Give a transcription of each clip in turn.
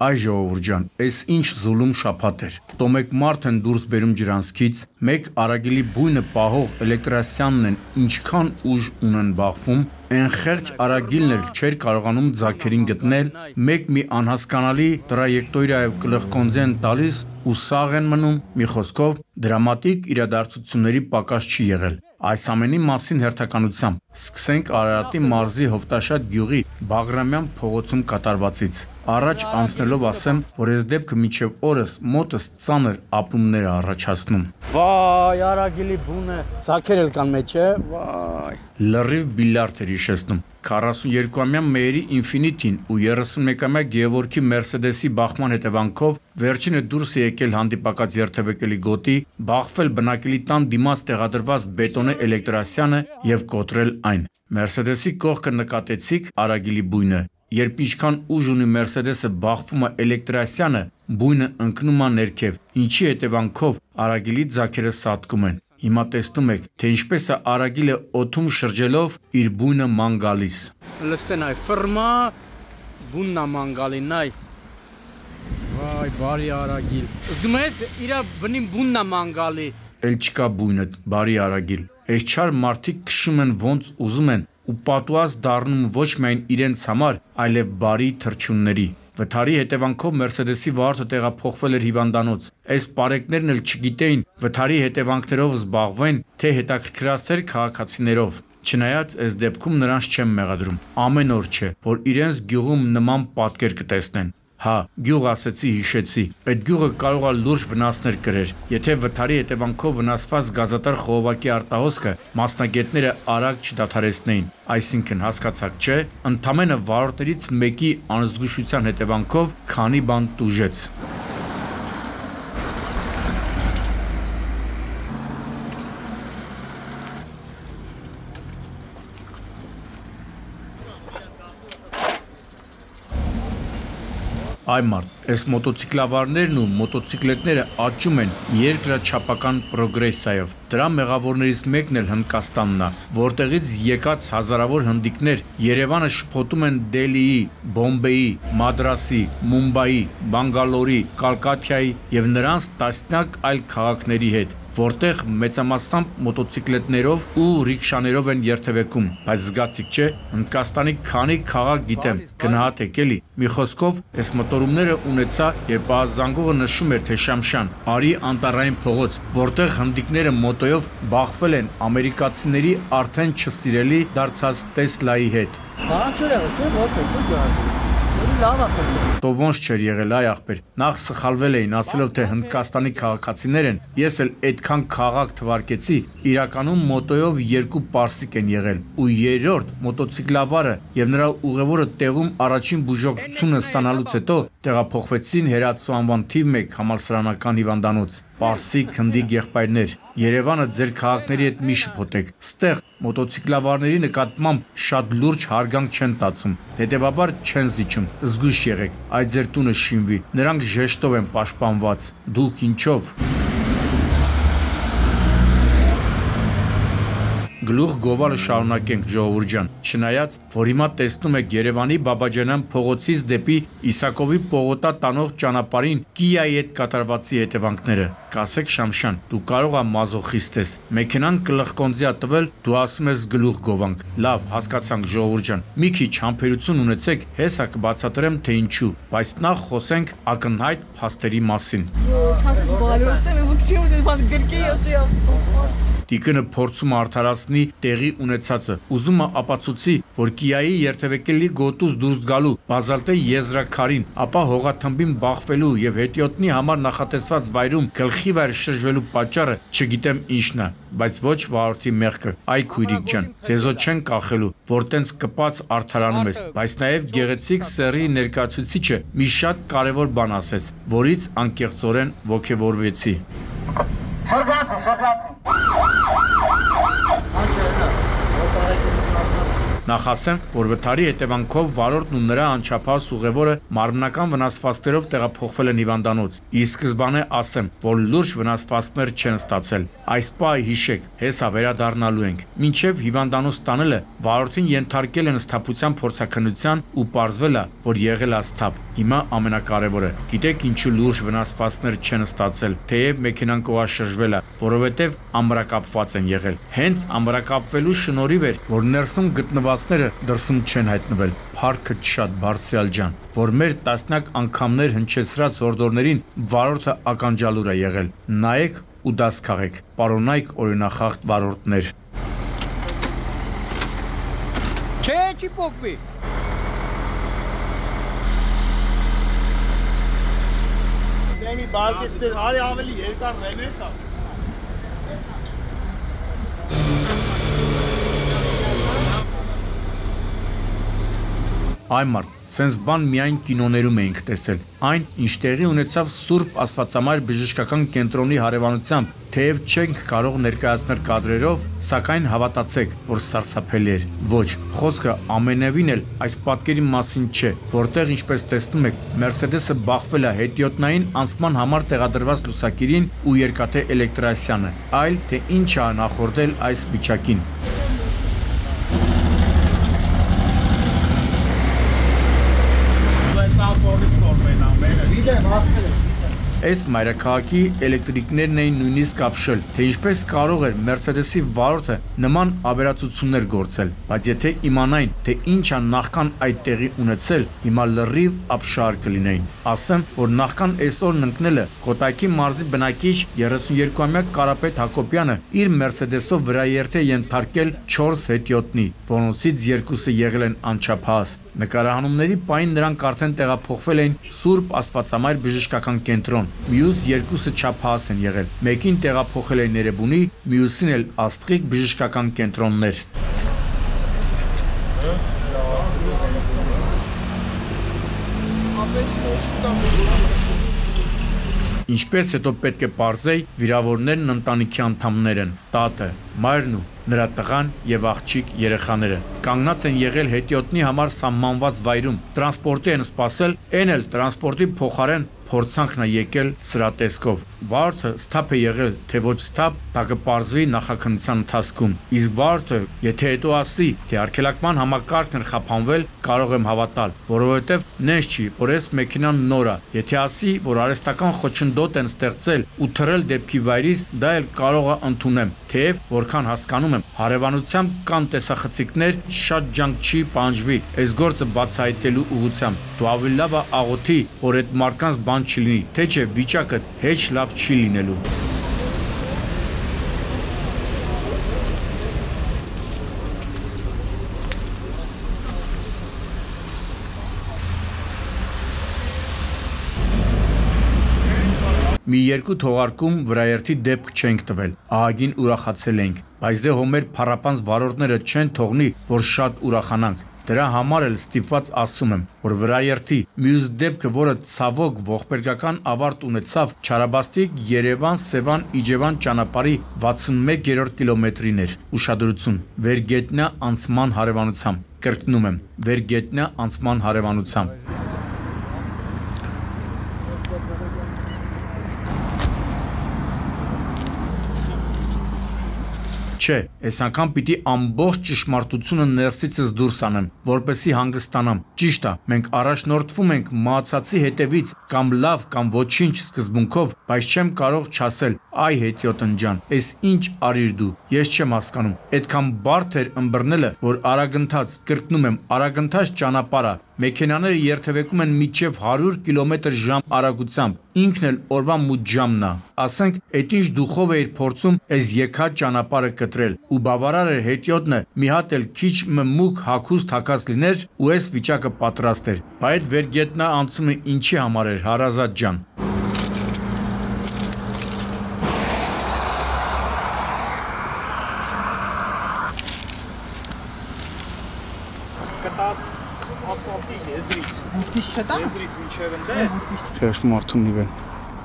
Այ ժողովուրդ ջան, այս ինչ զուլում շաբաթ էր։ Տոմեկ մարդ են դուրս բերում ջրանցքից, մեկ արագիլի բույնը պահող էլեկտրասյանն են ինչքան ուժ ունեն բախվում, այն խեղճ արագիլն էլ չէր կարողանում ձագերին գտնել, մեկ մի անհասկանալի տրայեկտորիայով կլխկոնձի են տալիս ու սաղ են մնում, մի խոսքով դրամատիկ իրադարձությունների պակաս չի եղել։ Այս ամենի մասին հերթականությամբ սկսենք Արարատի մարզի Հովտաշատ գյուղի Բաղրամյան փողոցում կատարվածից։ Առաջ անցնելով ասեմ, որ այս դեպքը մինչև օրս մոտս ծանր ապրումներ է առաջացնում։ Վայ, արագիլի բունը, ցակեր էլ կան մեջ է, վայ։ Լրիվ բիլիարդ էր հիշեցնում։ 42-ամյա Մեյերի Ինֆինիտին ու 31-ամյա Գևորգի Մերսեդեսի բախման հետևանքով վերջինը դուրս է եկել հանդիպակաց երթևեկելի գոտի, բախվել բնակելի տան դիմաց տեղադրված բետոնե էլեկտրասյանը եւ կոտրել այն։ Մերսեդեսի կողքը նկատեցիք արագիլի բույնը։ Երբ ինչքան ուժ ունի Մերսեդեսը բախվում է էլեկտրասյանը, բույնը ընկնում է ներքև, ինչի հետևանքով արագիլի ձագերը սատկում են։ Հիմա տեսնում եք, թե ինչպես է արագիլը օդում շրջելով իր բույնը ման գալիս։ Լստեն այ ֆրմա, բուննա ման գալին այ։ Վայ, բարի արագիլ։ Զգում ես, իրա բնին բուննա ման գալի։ Էլ չկա բույնը, բարի արագիլ։ Այս չար մարդիկ քշում են ոնց ուզում են ու պատուած դառնում ոչ միայն իրենց համար, այլև բարի թռչունների։ Վթարի հետևանքով Մերսեդեսի վարորդը տեղափոխվել էր հիվանդանոց։ Այս պարեկներն էլ չգիտեին վթարի հետևանքներով զբաղվեն, թե հետաքրքրասեր քաղաքացիներով։ Չնայած այս դեպքում նրանց չեմ մեղադրում։ Ամեն օր չէ, որ իրենց գյուղում նման պատկեր կտեսնեն։ Հա, գյուղ ասեցի, հիշեցի։ Այդ գյուղը կարող է լուրջ վնասներ կրեր, եթե վթարի հետևանքով վնասված գազատար խողովակի արտահոսքը մասնագետները արագ չդադարեցնեին։ Այսինքն հասկացաք, չէ, ընդամենը վարորդներից մեկի անզգուշության հետևանքով քանի բան տուժեց։ Այ մարդ, այս մոտոցիկլավարներն ու մոտոցիկլետները աճում են երկրաչափական պրոգրեսիայով։ Դրա մեղավորներից մեկն էլ Հնդկաստանն է, որտեղից եկած հազարավոր հնդիկներ Երևանը շփոթում են Դելիի, Բոմբեի, Մադրասի, Մումբայի, Բանգալորի, Կալկաթայի եւ նրանց տասնյակ այլ քաղաքների հետ, որտեղ մեծամասամբ մոտոցիկլետներով ու ռիքշաներով են երթևեկում, բայց զգացիք չէ, Հնդկաստանի քանի քաղաք գիտեմ, գնահատեք էլի։ Մի խոսքով, այս մոտորումները ունեցա, երբ զանգողը նշում էր, թե Շամշան, արի անտառային փողոց, որտեղ հնդիկները մոտոյով բախվել են ամերիկացիների արդեն չսիրելի դարձած Տեսլայի հետ։ Տո ոնց չէր եղել այ ախպեր, նախ սխալվել էին ասելով, թե Հնդկաստանի քաղաքացիներ են, ես էլ այդքան քաղաք թվարկեցի, իրականում մոտոյով երկու պարսիկ են եղել, ու երրորդ մոտոցիկլավարը եւ նրա ուղևորը տեղում առաջին բուժօգնությունը ստանալուց հետո տեղափոխվեցին Հերացու անվան թիվ 1 համալսարանական հիվանդանոց։ Պարսիկ հնդիկ եղբայրներ, Երևանը ձեր քաղաքների հետ մի շփոթեք, ստեղ մոտոցիկլավարների նկատմամբ շատ լուրջ հարգանք չեն տածում, հետևաբար չեն զիջում, զգույշ եղեք, այդ ձեր տունը շինվի, նրանք ժեշտով են պաշտպանված, դուք ինչով։ Գլուխ գովալը շարունակենք ժողովուրդ ջան, չնայած, որ հիմա տեսնում եք Երևանի Բաբաջանյան փողոցից դեպի Իսակովի պողոտա տանող ճանապարհին Կիայի հետ կատարվածի հետևանքները։ Կասեք Շամշան, դու կարող ես մազոխիստ ես, մեքենան գլխկոնձի ա տվել, դու ասում ես գլուխ գովանք։ Լավ, հասկացանք ժողովուրդ ջան, մի քիչ համբերություն ունեցեք, հեսա կբացատրեմ թե ինչու, բայց նախ խոսենք ակնհայտ փաստերի մասին։ Տիկնը փորձում է արդարացնի տեղի ունեցածը։ Ուզում է ապացուցի, որ Կիայի երթևեկելի գոտուց դուրս գալու բազալտե եզրաքարին, ապա հողաթմբին բախվելու եւ հետիոտնի համար նախատեսված վայրում գլխի վայր շրջվելու պատճառը չգիտեմ ինչն է, բայց ոչ վարորդի մեղքը։ Այ քույրիկ ջան, ձեզո չեն կախելու, որ տենց կպած արդարանում ես, բայց նաեւ գեղեցիկ սեռի ներկայացուցիչը մի շատ կարեւոր բան ասեց, որից անկեղծորեն ոգևորվեցի։ Նախ ասեմ, որ վթարի հետևանքով վարորդն ու նրա անչափահաս ուղևորը մարմնական վնասվածքներով տեղափոխվել են հիվանդանոց։ Ի սկզբանե ասեմ, որ լուրջ վնասվածքներ չեն ստացել։ Այս պահը հիշեք, հեսա վերադառնալու ենք։ Մինչև հիվանդանոց տանելը վարորդին ենթարկել են սթափության փորձաքննության ու պարզվել է, որ եղել է սթափ։ Հիմա ամենակարևորը, գիտեք ինչու լուրջ վնասվածքներ չեն ստացել, թեև մեքենան կողաշրջվել է, որովհետև ամրակապված են եղել։ Հենց ամրակապվելու շնորհիվ էր, որ ներսում գտնվածները դրսում չեն հայտնվել։ Փառքը շատ Բարսյալ ջան, որ մեր տասնյակ անգամներ հնչեցրած հորդորներին վարորդը ականջալուր է եղել։ Նայեք ու դաս քաղեք, պարոնայք օրինախախտ վարորդներ։ Չէ, չի փոխվի։ Դեմի բարգեստեր արի ավելի երկար ռեմետ է։ Այ մարդ, սենց բան միայն կինոներում էինք տեսել։ Այն, ինչ տեղի ունեցավ Սուրբ Աստվածամայր բժշկական կենտրոնի հարևանությամբ, թեև չենք կարող ներկայացնել կադրերով, սակայն հավատացեք, որ սարսափելի էր։ Ոչ, խոսքը ամենևին էլ այս պատկերի մասին չէ, որտեղ ինչպես տեսնում եք, Մերսեդեսը բախվել է հետիոտնային անցման համար տեղադրված լուսակիրին ու երկաթե էլեկտրասյանը, այլ թե ինչ է նախորդել այս վիճակին։ Այս մայրաքաղաքի էլեկտրիկներն էին նույնիսկ ապշել, թե ինչպես կարող էր Մերսեդեսի վարորդը նման ավերածություններ գործել, բայց եթե իմանային, թե ինչ է նախքան այդ տեղի ունեցել, հիմա լրիվ ապշահար կլինեին։ Ասեմ, որ նախքան այսօրն ընկնելը Կոտայքի մարզի բնակիչ 32-ամյա Կարապետ Հակոբյանը իր Մերսեդեսով վրաերթ է ենթարկել 4 հետիոտնի, որոնցից 2-ը եղել են անչափահաս։ Նկարահանումների պահին նրանք արդեն տեղափոխվել էին Սուրբ Աստվածամայր բժշկական կենտրոն, մյուս 2-ը չափահաս են եղել, մեկին տեղափոխել էին Էրեբունի, մյուսին էլ Աստղիկ բժշկական կենտրոններ։ Ինչպես հետո պետք է պարզեի, վիրավորներն ընտանիքի անդամներ են, տատը, մայրն ու նրա տղան եւ աղջիկ երեխաները կանգնած են եղել հետիոտնի համար սահմանված վայրում, տրանսպորտի են սպասել, այն էլ տրանսպորտի փոխարեն փորձանքն է եկել սրա տեսքով։ Վարորդը սթափ է եղել, թե ոչ սթափ, դա կպարզվի նախաքննության ընթացքում։ Իսկ վարորդը, եթե հետո ասի, թե արգելակման համակարգն է խափանվել, կարող եմ հավատալ, որովհետև նենց չի, որ այս մեքենան նոր է։ Եթե ասի, որ արհեստական խոչընդոտ են ստեղծել ու թռել դեպքի վայրից, դա էլ կարող է ընդունեմ, թեև որքան հասկանում եմ, հարևանությամբ կան տեսախցիկներ, շատ ջանք չի պահանջվի այս գործը բացահայտելու ուղղությամբ։ Դու ավելի լավ է աղոթի, որ այդ մարդկանց բան չլինի, թե չէ վիճակը հեչ լավ չի լինելու։ Մի երկու թողարկում վրաերթի դեպք չենք տվել, ահագին ուրախացել ենք, բայց դե հոմեր փառապանց վարորդները չեն թողնի, որ շատ ուրախանանք։ Դրա համար էլ ստիպված ասում եմ, որ վրաերթի մյուս դեպքը, որը ցավոք ողբերգական ավարտ ունեցավ, Չարաբաստիկ Երևան-Սևան Իջևան ճանապարհի 61-րդ կիլոմետրին էր։ Ուշադրություն, վերգետնյա անցման հարևանությամբ, կրկնում եմ, վերգետնյա անցման հարևանությամբ։ Չէ, այս անգամ պիտի ամբողջ ճշմարտությունը ներսիցս դուրս անեմ, որպեսզի հանգստանամ։ Ճիշտ է, մենք առաջնորդվում ենք մահացածի հետևից կամ լավ կամ ոչինչ սկզբունքով, բայց չեմ կարող չասել, այ հետիոտնի ջան, այս ինչ արիր դու, ես չեմ հասկանում։ Այդքան բարդ էր ըմբռնելը, որ արագընթաց, կրկնում եմ, արագընթաց ճանապարհ է, մեքենաները երթևեկում են մինչև 100 կմ/ժ արագությամբ, ինքն էլ օրվա մութ ժամն է։ Ասենք, այդ ինչ դուխով էիր փորձում այս եկած ճանապարհը կտրել, ու բավարար էր հետիոտնը մի հատ էլ քիչ մուգ հագուստ հագած լիներ ու այս վիճակը պատրաստ էր։ Բայց այդ վերգետնա անցումը ինչի համար էր, հարազատ ջան։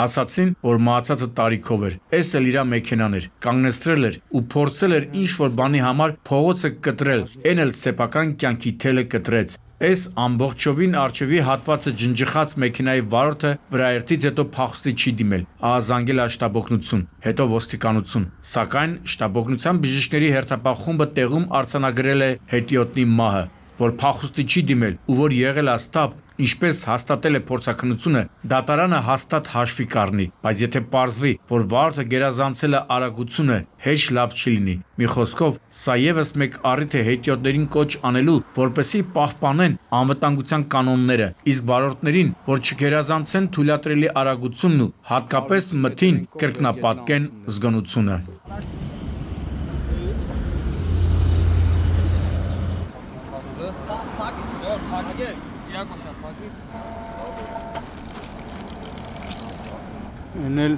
Ասացին, որ մահացածը տարիքով էր, էս էլ իրա մեքենան էր, կանգնեցրել էր ու փորձել էր ինչ-որ բանի համար փողոցը կտրել, էն էլ սեփական կյանքի թելը կտրեց։ Էս ամբողջովին արջևի հատվածը ջնջխած մեքենայի վարորդը վրաերթից հետո փախուստի չի դիմել, ահազանգել է շտաբօգնություն, հետո ոստիկանություն։ Սակայն շտաբօգնության բժիշկների հերթապահ խումբը տեղում արձանագրել է հետիոտնի մահը, որ փախուստի չի դիմել ու որ եղել է ստապ, ինչպես հաստատել է փորձաքննությունը, դատարանը հաստատ հաշվի կառնի, բայց եթե պարզվի, որ վարորդը գերազանցել է արագությունը, հեչ լավ չի լինի։ Մի խոսքով, սա եւս մեկ առիթ է հետիոտներին կոչ անելու, որպեսզի պահպանեն անվտանգության կանոնները, իսկ վարորդներին, որ չգերազանցեն թույլատրելի արագությունն ու հատկապես մթին կրկնապատկեն զգոնությունը։ Էնել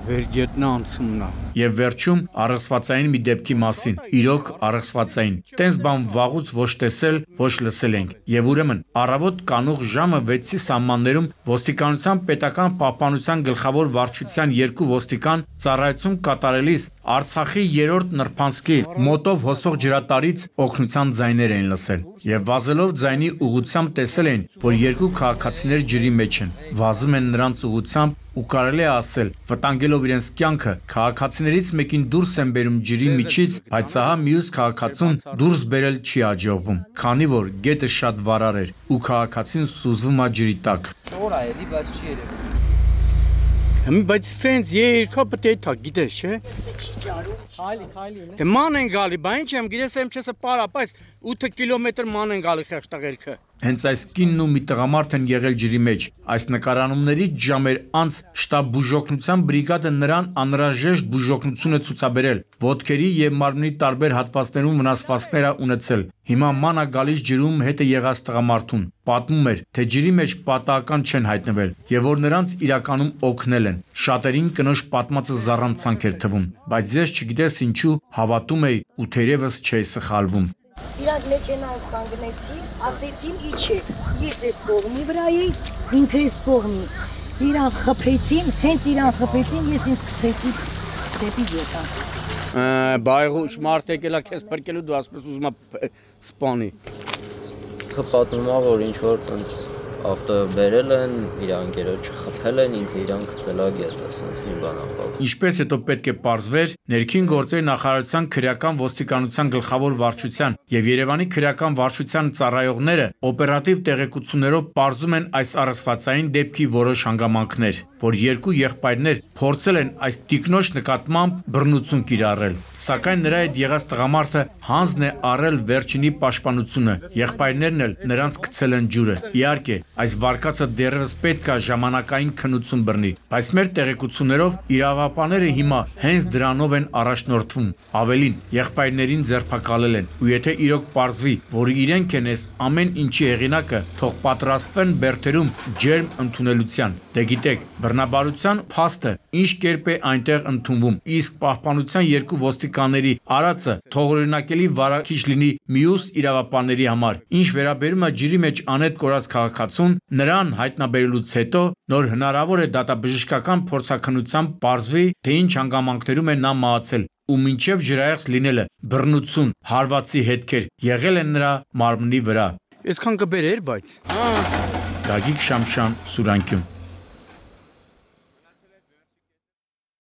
վերջետնա անցումն է։ Եվ վերջում առեղծվածային մի դեպքի մասին, իրոք առեղծվածային։ Տենց բան վաղուց ոչ տեսել, ոչ լսել ենք։ Եվ ուրեմն առավոտ կանուխ ժամը 6-ի սահմաններում ոստիկանության պետական պահպանության գլխավոր վարչության 2 ոստիկան ծառայություն կատարելիս Արցախի 3-րդ նրբանցքի մոտով հոսող ջրատարից օգնության ձայներ էին լսել։ Եվ վազելով ձայնի ուղղությամբ տեսել են, որ 2 քաղաքացիներ ջրի մեջ են, վազում են նրանց ուղղությամբ ու կարելի է ասել, վտանգելով իրենց կյանքը, քաղաքացիներից մեկին դուրս են բերում ջրի միջից, բայց ահա մյուս քաղաքացուն դուրս բերել չի հաջողվում, քանի որ գետը շատ վարար էր ու քաղաքացին սուզվում է ջրի տակ։ Շոր է, էլի, բայց չի երևում։ Բայց սենց երկա պետք է թա, գիտես, չէ։ Չի ճարում։ Քայլի։ Դե ման են գալի, բա ինչ եմ, գիտես եմ չեսը պարա, բայց 8 կիլոմետր ման են գալի խեղճտղերքը։ Հենց այս կինն ու մի տղամարդ են եղել ջրի մեջ։ Այս նկարանումներից ժամեր անց շտաբ բուժօգնության բրիգադը նրան անհրաժեշտ բուժօգնություն է ցուցաբերել։ Ոտքերի եւ մարմնի տարբեր հատվածներում վնասվածքներ է ունեցել։ Հիմա ման է գալիս ջրում հետը եղած տղամարդուն։ Պատմում էր, թե ջրի մեջ պատահական չեն հայտնվել եւ որ նրանց իրականում օգնել են։ Շատերին կնոջ պատմածը զառանցանք էր թվում, բայց ես չգիտես ինչու հավատում էի ու թերևս չէի սխալվում։ Իրանք մեքենայով կանգնեցին, ասեցին իջեք, ես էս կողմի վրա էի, ինքը էս կողմի։ Իրան խփեցին, հենց իրան խփեցին, ես ինձ գցեցի դեպի գետը։ Բայղուշ մարդ եկել է քեզ փրկելու, դու ասես ուզում ես սպանի։ Պատմում է, որ ինչ որ տենց ավտո բերել են, իր անկերոջը խփել են, ինքը իրան գցել է գետը, ասենց մի բան ապակ։ Ինչպես հետո պետք է պարզվեր, ներքին գործերի նախարարության քրեական ոստիկանության գլխավոր վարչության եւ Երևանի քրեական վարչության ծառայողները օպերատիվ տեղեկություններով պարզում են այս առեղծվածային դեպքի որոշ հանգամանքներ, որ 2 եղբայրներ փորձել են այս տիկնոջ նկատմամբ բռնություն կիրառել, սակայն նրա հետ եղած տղամարդը հանձն է առել վերջինի պաշտպանությունը, եղբայրներն էլ նրանց գցել են ջուրը։ Իհարկե, այս վարկածը դեռևս պետք է ժամանակային քննություն բռնի, բայց մեր տեղեկություններով իրավապահները հիմա հենց դրանով են առաջնորդվում։ Ավելին, եղբայրներին ձերբակալել են, ու եթե իրոք պարզվի, որ իրենք են այս ամեն ինչի հեղինակը, թող պատրաստվեն բերդերում ջերմ ընդունելության։ Դե գիտեք, բռնաբարության փաստը ինչ կերպ է այնտեղ ընդունվում, իսկ պահպանության 2 ոստիկանների արածը թողօրինակելի վարակիչ լինի մյուս իրավապահների համար։ Ինչ վերաբերում է ջրի մեջ անետ կորած քաղաքացուն, նրան հայտնաբերելուց հետո նոր հնարավոր է դատաբժշկական փորձաքննությամբ պարզվի, թե ինչ հանգամանքներում է նա մահացել ու մինչև ջրայեղս լինելը բռնություն, հարվածի հետքեր եղել են նրա մարմնի վրա։ Այսքան կբերեր, բայց։ Գագիկ Շամշան, Սուրանկյուն։